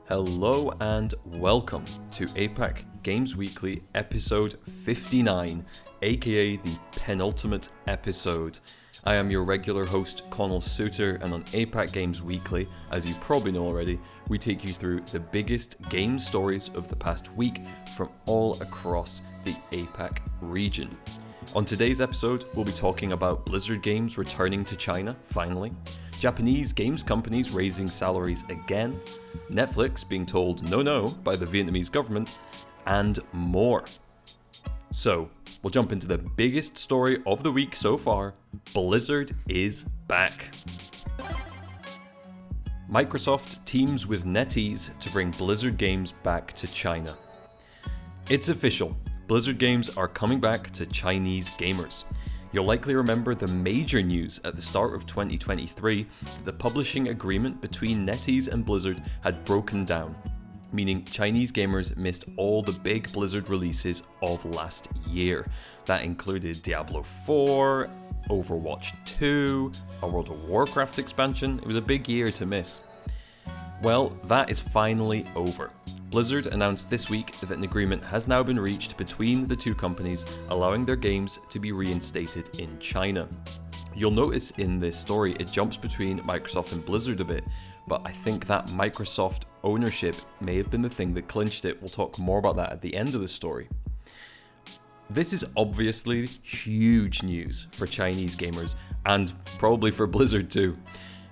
Hello and welcome to APAC Games Weekly episode 59, aka the penultimate episode. I am your regular host Connell Suter, and on APAC Games Weekly, as you probably know already, we take you through the biggest game stories of the past week from all across the APAC region. On today's episode, we'll be talking about Blizzard games returning to China, finally, Japanese games companies raising salaries again, Netflix being told no by the Vietnamese government, and more. So, we'll jump into the biggest story of the week so far. Blizzard is back. Microsoft teams with NetEase to bring Blizzard games back to China. It's official. Blizzard games are coming back to Chinese gamers. You'll likely remember the major news at the start of 2023 that the publishing agreement between NetEase and Blizzard had broken down, meaning Chinese gamers missed all the big Blizzard releases of last year. That included Diablo 4, Overwatch 2, a World of Warcraft expansion. It was a big year to miss. Well, that is finally over. Blizzard announced this week that an agreement has now been reached between the two companies, allowing their games to be reinstated in China. You'll notice in this story it jumps between Microsoft and Blizzard a bit, but I think that Microsoft ownership may have been the thing that clinched it. We'll talk more about that at the end of the story. This is obviously huge news for Chinese gamers, and probably for Blizzard too.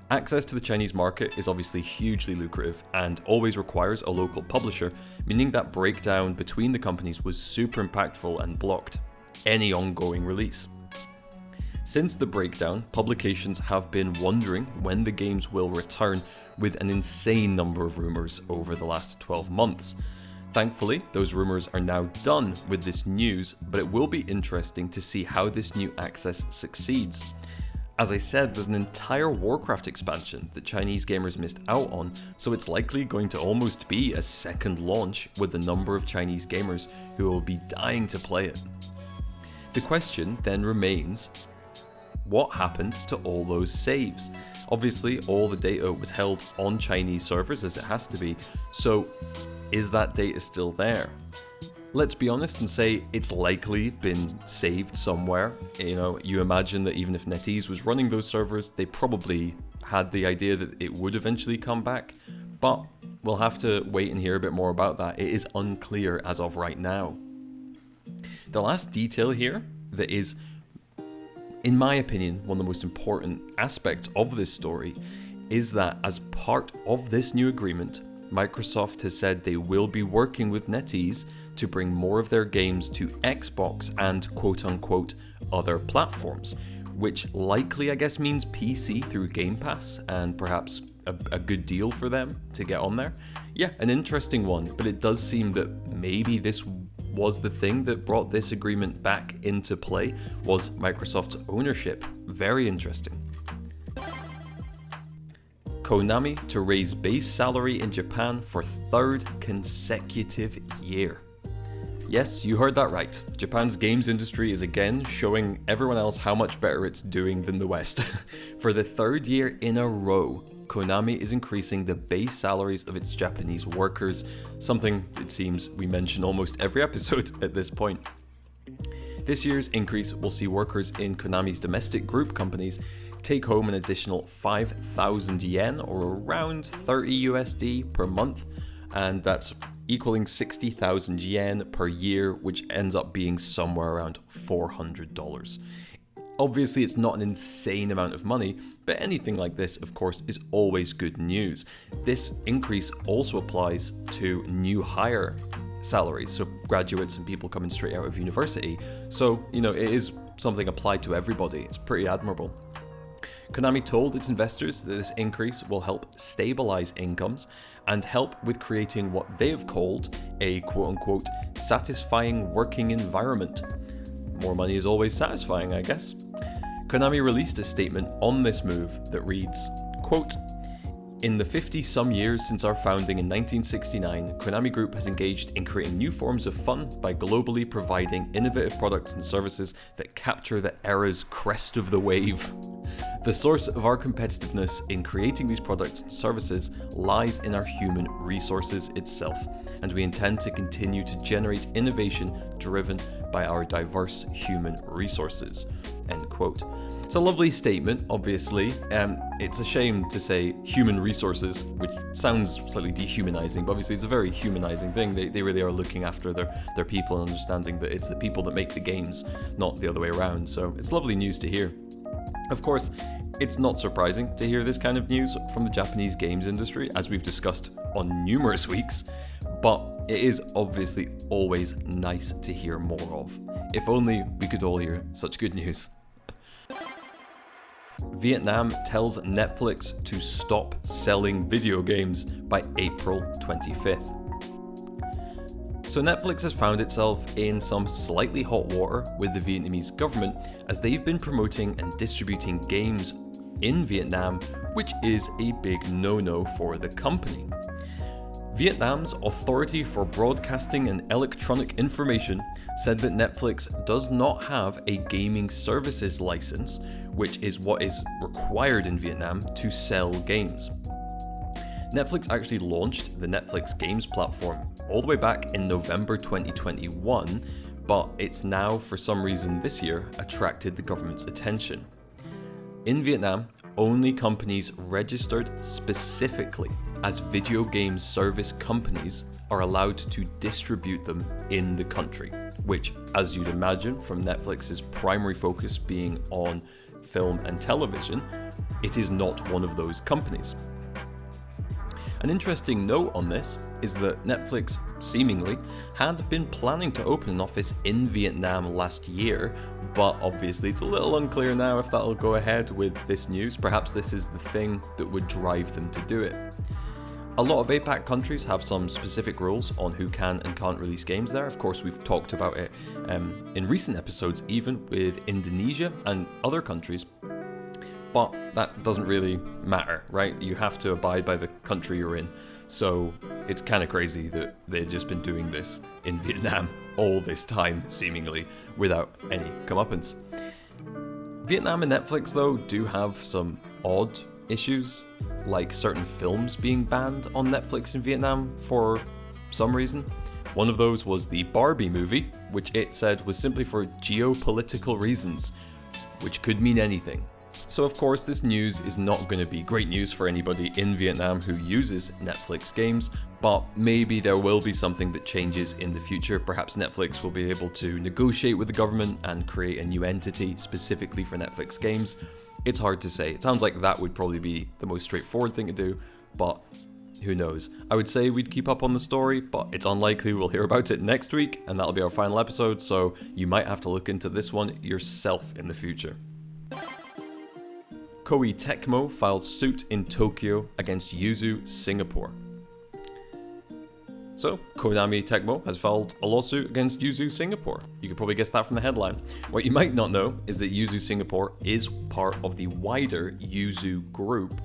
Access to the Chinese market is obviously hugely lucrative and always requires a local publisher, meaning that breakdown between the companies was super impactful and blocked any ongoing release. Since the breakdown, publications have been wondering when the games will return, with an insane number of rumors over the last 12 months. Thankfully, those rumors are now done with this news, but it will be interesting to see how this new access succeeds. As I said, there's an entire Warcraft expansion that Chinese gamers missed out on, so it's likely going to almost be a second launch with the number of Chinese gamers who will be dying to play it. The question then remains, what happened to all those saves? Obviously, all the data was held on Chinese servers, as it has to be, so is that data still there? Let's be honest and say it's likely been saved somewhere. You imagine that even if NetEase was running those servers, they probably had the idea that it would eventually come back, but we'll have to wait and hear a bit more about that. It is unclear as of right now. The last detail here that is, in my opinion, one of the most important aspects of this story is that as part of this new agreement, Microsoft has said they will be working with NetEase to bring more of their games to Xbox and quote-unquote other platforms, which likely I guess means PC through Game Pass, and perhaps a good deal for them to get on there. Yeah, an interesting one, but it does seem that maybe this was the thing that brought this agreement back into play, was Microsoft's ownership. Very interesting. Konami to raise base salary in Japan for third consecutive year. Yes, you heard that right. Japan's games industry is again showing everyone else how much better it's doing than the West. For the third year in a row, Konami is increasing the base salaries of its Japanese workers, something it seems we mention almost every episode at this point. This year's increase will see workers in Konami's domestic group companies take home an additional 5,000 yen, or around 30 USD per month, and that's equaling 60,000 yen per year, which ends up being somewhere around $400. Obviously, it's not an insane amount of money, but anything like this, of course, is always good news. This increase also applies to new hire salaries, so graduates and people coming straight out of university. So, it is something applied to everybody. It's pretty admirable. Konami told its investors that this increase will help stabilize incomes and help with creating what they have called a quote-unquote satisfying working environment. More money is always satisfying, I guess. Konami released a statement on this move that reads, quote, In the 50-some years since our founding in 1969, Konami Group has engaged in creating new forms of fun by globally providing innovative products and services that capture the era's crest of the wave. The source of our competitiveness in creating these products and services lies in our human resources itself, and we intend to continue to generate innovation driven by our diverse human resources. End quote. It's a lovely statement, obviously. It's a shame to say human resources, which sounds slightly dehumanizing, but obviously it's a very humanizing thing. They really are looking after their people and understanding that it's the people that make the games, not the other way around. So it's lovely news to hear. Of course, it's not surprising to hear this kind of news from the Japanese games industry, as we've discussed on numerous weeks, but it is obviously always nice to hear more of. If only we could all hear such good news. Vietnam tells Netflix to stop selling video games by April 25th. So Netflix has found itself in some slightly hot water with the Vietnamese government as they've been promoting and distributing games in Vietnam, which is a big no-no for the company. Vietnam's Authority for Broadcasting and Electronic Information said that Netflix does not have a gaming services license, which is what is required in Vietnam to sell games. Netflix actually launched the Netflix Games platform all the way back in November 2021, but it's now, for some reason this year, attracted the government's attention. In Vietnam, only companies registered specifically as video game service companies are allowed to distribute them in the country, which, as you'd imagine from Netflix's primary focus being on film and television, it is not one of those companies. An interesting note on this is that Netflix seemingly had been planning to open an office in Vietnam last year, but obviously it's a little unclear now if that'll go ahead with this news. Perhaps this is the thing that would drive them to do it. A lot of APAC countries have some specific rules on who can and can't release games there. Of course, we've talked about it in recent episodes, even with Indonesia and other countries. But that doesn't really matter, right? You have to abide by the country you're in. So it's kind of crazy that they've just been doing this in Vietnam all this time, seemingly, without any comeuppance. Vietnam and Netflix, though, do have some odd issues, like certain films being banned on Netflix in Vietnam for some reason. One of those was the Barbie movie, which it said was simply for geopolitical reasons, which could mean anything. So of course this news is not going to be great news for anybody in Vietnam who uses Netflix games, but maybe there will be something that changes in the future. Perhaps Netflix will be able to negotiate with the government and create a new entity specifically for Netflix games. It's hard to say. It sounds like that would probably be the most straightforward thing to do, but who knows? I would say we'd keep up on the story, but it's unlikely we'll hear about it next week, and that'll be our final episode, so you might have to look into this one yourself in the future. Koei Tecmo files suit in Tokyo against Yuzu Singapore. So, Konami Tecmo has filed a lawsuit against Yuzu Singapore. You could probably guess that from the headline. What you might not know is that Yuzu Singapore is part of the wider Yuzu group,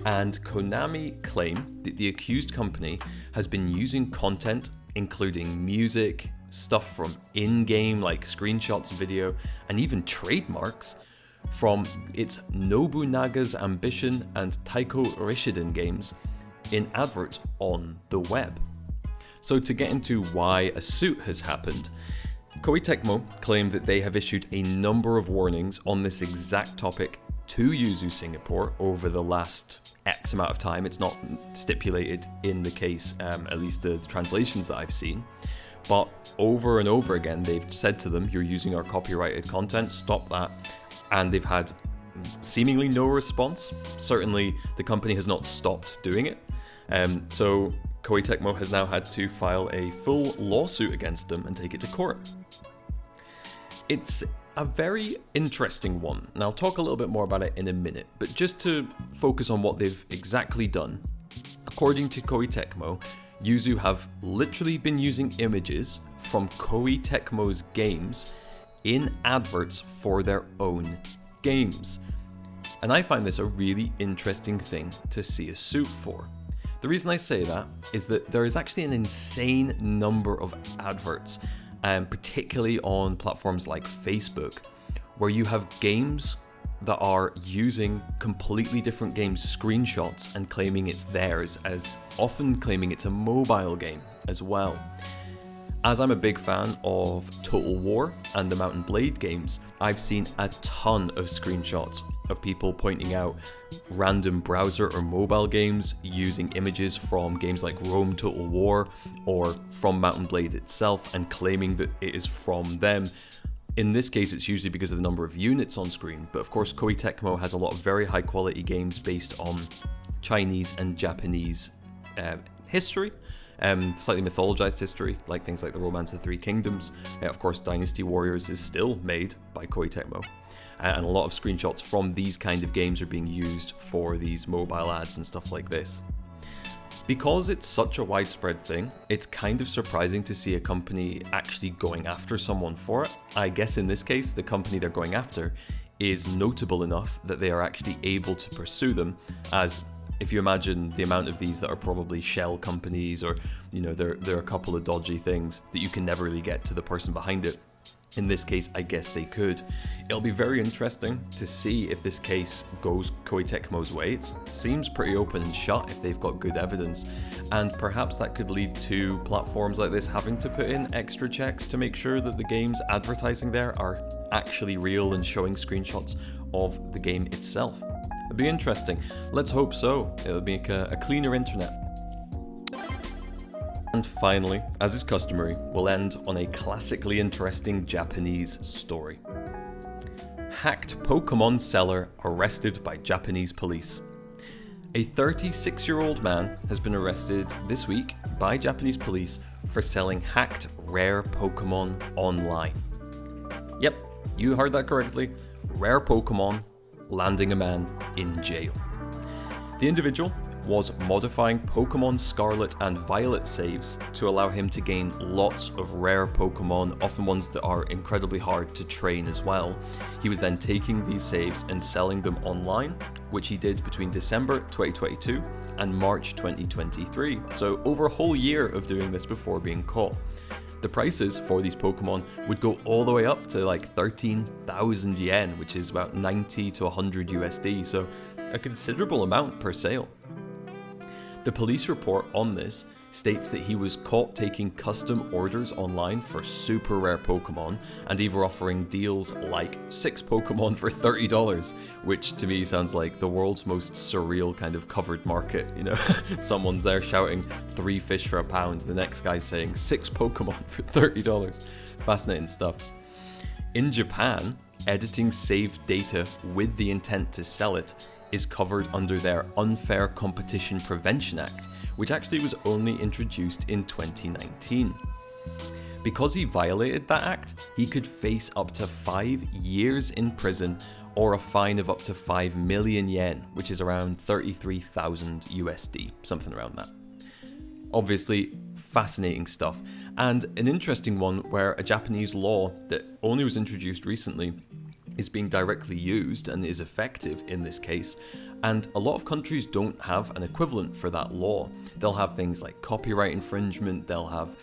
and Konami claim that the accused company has been using content including music, stuff from in-game like screenshots, video, and even trademarks from its Nobunaga's Ambition and Taiko Rishiden games in adverts on the web. So to get into why a suit has happened, Koei Tecmo claim that they have issued a number of warnings on this exact topic to Yuzu Singapore over the last X amount of time. It's not stipulated in the case, at least the translations that I've seen. But over and over again, they've said to them, you're using our copyrighted content, stop that. And they've had seemingly no response. Certainly, the company has not stopped doing it. So Koei Tecmo has now had to file a full lawsuit against them and take it to court. It's a very interesting one, and I'll talk a little bit more about it in a minute, but just to focus on what they've exactly done, according to Koei Tecmo, Yuzu have literally been using images from Koei Tecmo's games in adverts for their own games. And I find this a really interesting thing to see a suit for. The reason I say that is that there is actually an insane number of adverts, particularly on platforms like Facebook, where you have games that are using completely different games' screenshots and claiming it's theirs, as often claiming it's a mobile game as well. As I'm a big fan of Total War and the Mount and Blade games, I've seen a ton of screenshots of people pointing out random browser or mobile games using images from games like Rome Total War or from Mount and Blade itself and claiming that it is from them. In this case, it's usually because of the number of units on screen, but of course Koei Tecmo has a lot of very high quality games based on Chinese and Japanese history, slightly mythologized history, like things like the Romance of the Three Kingdoms. Of course, Dynasty Warriors is still made by Koei Tecmo, and a lot of screenshots from these kind of games are being used for these mobile ads and stuff like this. Because it's such a widespread thing, it's kind of surprising to see a company actually going after someone for it. I guess in this case, the company they're going after is notable enough that they are actually able to pursue them, as if you imagine the amount of these that are probably shell companies or, there are a couple of dodgy things that you can never really get to the person behind it. In this case, I guess they could. It'll be very interesting to see if this case goes Koei Tecmo's way. It seems pretty open and shut if they've got good evidence, and perhaps that could lead to platforms like this having to put in extra checks to make sure that the games advertising there are actually real and showing screenshots of the game itself. It'd be interesting. Let's hope so. It'll make a cleaner internet. And finally, as is customary, we'll end on a classically interesting Japanese story. Hacked Pokemon seller arrested by Japanese police. A 36-year-old man has been arrested this week by Japanese police for selling hacked rare Pokemon online. Yep, you heard that correctly. Rare Pokemon landing a man in jail. The individual was modifying Pokemon Scarlet and Violet saves to allow him to gain lots of rare Pokemon, often ones that are incredibly hard to train as well. He was then taking these saves and selling them online, which he did between December 2022 and March 2023, so over a whole year of doing this before being caught. The prices for these Pokemon would go all the way up to like 13,000 yen, which is about 90 to 100 USD, so a considerable amount per sale. The police report on this states that he was caught taking custom orders online for super rare Pokemon and even offering deals like 6 Pokemon for $30, which to me sounds like the world's most surreal kind of covered market. Someone's there shouting 3 fish for £1, the next guy's saying 6 Pokemon for $30. Fascinating stuff. In Japan, editing saved data with the intent to sell it is covered under their Unfair Competition Prevention Act, which actually was only introduced in 2019. Because he violated that act, he could face up to 5 years in prison or a fine of up to 5 million yen, which is around 33,000 USD, something around that. Obviously, fascinating stuff, and an interesting one where a Japanese law that only was introduced recently is being directly used and is effective in this case, and a lot of countries don't have an equivalent for that law. They'll have things like copyright infringement, they'll have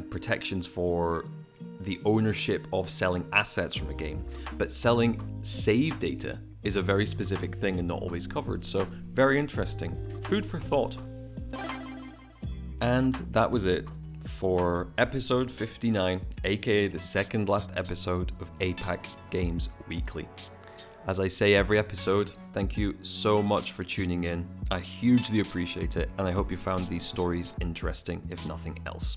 protections for the ownership of selling assets from a game, but selling save data is a very specific thing and not always covered, so very interesting. Food for thought. And that was it for episode 59, aka the second last episode of APAC Games Weekly. As I say every episode, thank you so much for tuning in. I hugely appreciate it, and I hope you found these stories interesting, if nothing else.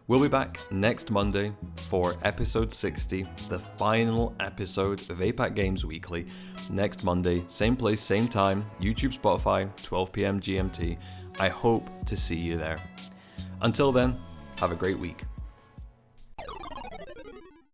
We'll be back next Monday for episode 60, the final episode of APAC Games Weekly. Next Monday, same place, same time, YouTube, Spotify, 12 PM GMT. I hope to see you there. Until then, have a great week.